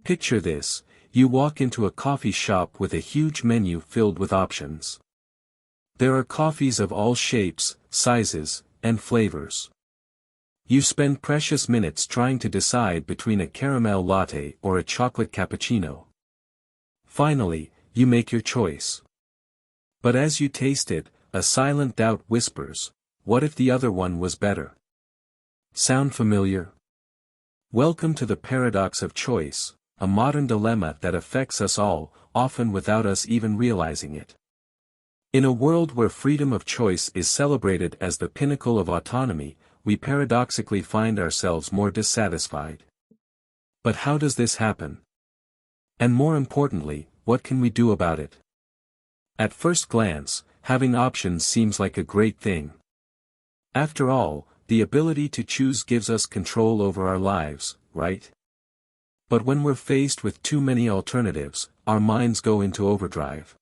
Picture this: you walk into a coffee shop with a huge menu filled with options. There are coffees of all shapes, sizes, and flavors. You spend precious minutes trying to decide between a caramel latte or a chocolate cappuccino. Finally, you make your choice. But as you taste it, a silent doubt whispers, "What if the other one was better?" Sound familiar? Welcome to the paradox of choice, a modern dilemma that affects us all, often without us even realizing it. In a world where freedom of choice is celebrated as the pinnacle of autonomy, we paradoxically find ourselves more dissatisfied. But how does this happen? And more importantly, what can we do about it? At first glance, having options seems like a great thing. After all, the ability to choose gives us control over our lives, right? But when we're faced with too many alternatives, our minds go into overdrive.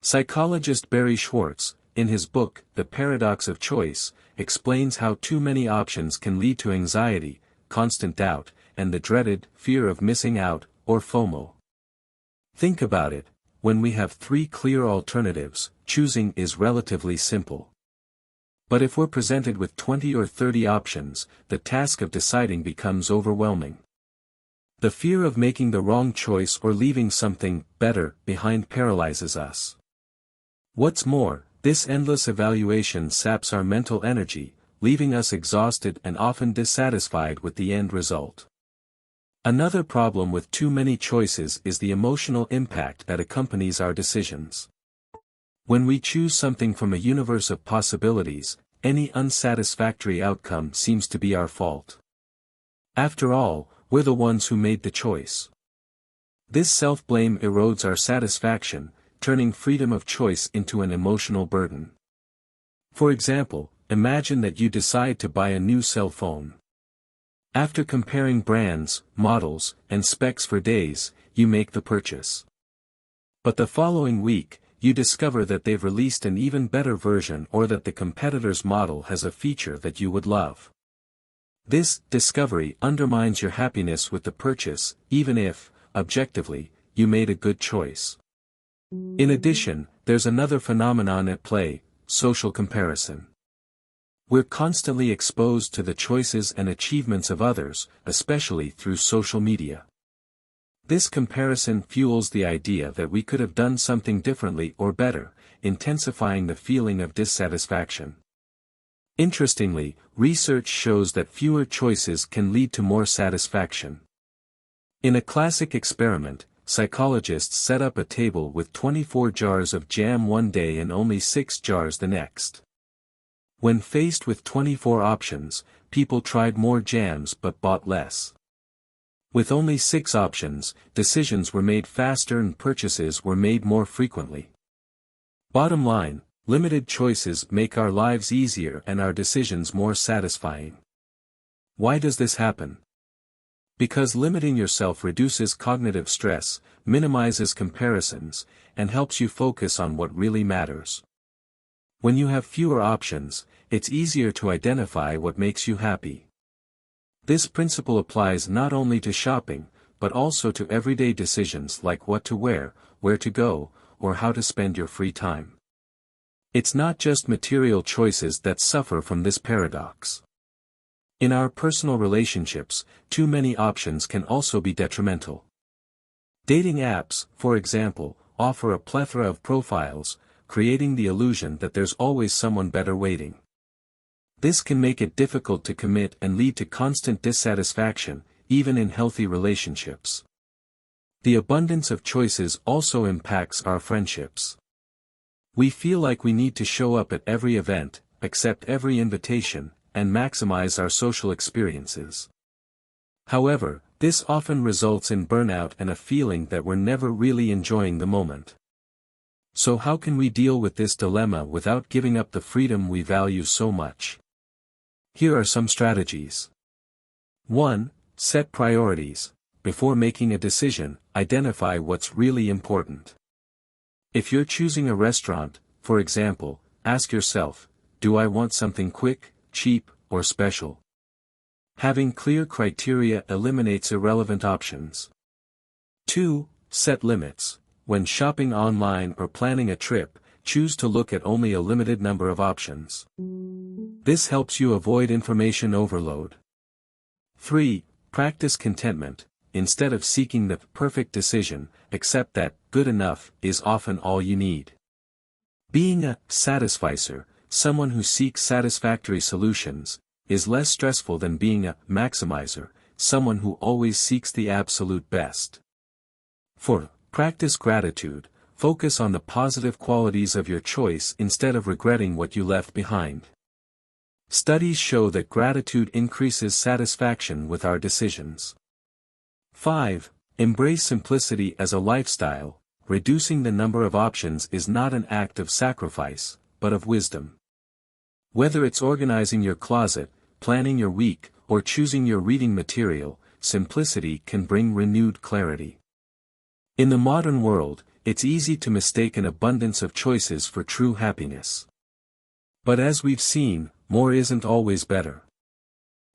Psychologist Barry Schwartz, in his book, The Paradox of Choice, explains how too many options can lead to anxiety, constant doubt, and the dreaded fear of missing out, or FOMO. Think about it: when we have 3 clear alternatives, choosing is relatively simple. But if we're presented with 20 or 30 options, the task of deciding becomes overwhelming. The fear of making the wrong choice or leaving something better behind paralyzes us. What's more, this endless evaluation saps our mental energy, leaving us exhausted and often dissatisfied with the end result. Another problem with too many choices is the emotional impact that accompanies our decisions. When we choose something from a universe of possibilities, any unsatisfactory outcome seems to be our fault. After all, we're the ones who made the choice. This self-blame erodes our satisfaction, turning freedom of choice into an emotional burden. For example, imagine that you decide to buy a new cell phone. After comparing brands, models, and specs for days, you make the purchase. But the following week, you discover that they've released an even better version, or that the competitor's model has a feature that you would love. This discovery undermines your happiness with the purchase, even if, objectively, you made a good choice. In addition, there's another phenomenon at play: social comparison. We're constantly exposed to the choices and achievements of others, especially through social media. This comparison fuels the idea that we could have done something differently or better, intensifying the feeling of dissatisfaction. Interestingly, research shows that fewer choices can lead to more satisfaction. In a classic experiment, psychologists set up a table with 24 jars of jam one day and only 6 jars the next. When faced with 24 options, people tried more jams but bought less. With only 6 options, decisions were made faster and purchases were made more frequently. Bottom line, limited choices make our lives easier and our decisions more satisfying. Why does this happen? Because limiting yourself reduces cognitive stress, minimizes comparisons, and helps you focus on what really matters. When you have fewer options, it's easier to identify what makes you happy. This principle applies not only to shopping, but also to everyday decisions like what to wear, where to go, or how to spend your free time. It's not just material choices that suffer from this paradox. In our personal relationships, too many options can also be detrimental. Dating apps, for example, offer a plethora of profiles, creating the illusion that there's always someone better waiting. This can make it difficult to commit and lead to constant dissatisfaction, even in healthy relationships. The abundance of choices also impacts our friendships. We feel like we need to show up at every event, accept every invitation, and maximize our social experiences. However, this often results in burnout and a feeling that we're never really enjoying the moment. So how can we deal with this dilemma without giving up the freedom we value so much? Here are some strategies. 1. Set priorities. Before making a decision, identify what's really important. If you're choosing a restaurant, for example, ask yourself, do I want something quick, cheap, or special? Having clear criteria eliminates irrelevant options. 2. Set limits. When shopping online or planning a trip, choose to look at only a limited number of options. This helps you avoid information overload. 3. Practice contentment. Instead of seeking the perfect decision, accept that good enough is often all you need. Being a satisficer, someone who seeks satisfactory solutions, is less stressful than being a maximizer, someone who always seeks the absolute best. 4. Practice gratitude. Focus on the positive qualities of your choice instead of regretting what you left behind. Studies show that gratitude increases satisfaction with our decisions. 5. Embrace simplicity as a lifestyle. Reducing the number of options is not an act of sacrifice, but of wisdom. Whether it's organizing your closet, planning your week, or choosing your reading material, simplicity can bring renewed clarity. In the modern world, it's easy to mistake an abundance of choices for true happiness. But as we've seen, more isn't always better.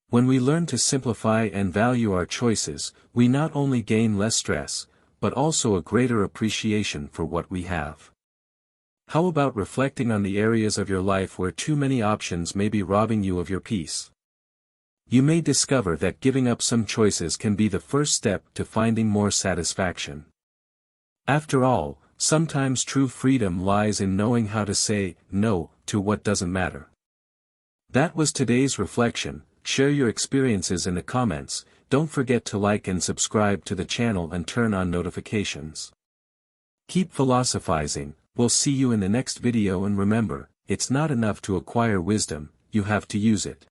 When we learn to simplify and value our choices, we not only gain less stress, but also a greater appreciation for what we have. How about reflecting on the areas of your life where too many options may be robbing you of your peace? You may discover that giving up some choices can be the first step to finding more satisfaction. After all, sometimes true freedom lies in knowing how to say no to what doesn't matter. That was today's reflection. Share your experiences in the comments. Don't forget to like and subscribe to the channel and turn on notifications. Keep philosophizing. We'll see you in the next video, and remember, it's not enough to acquire wisdom, you have to use it.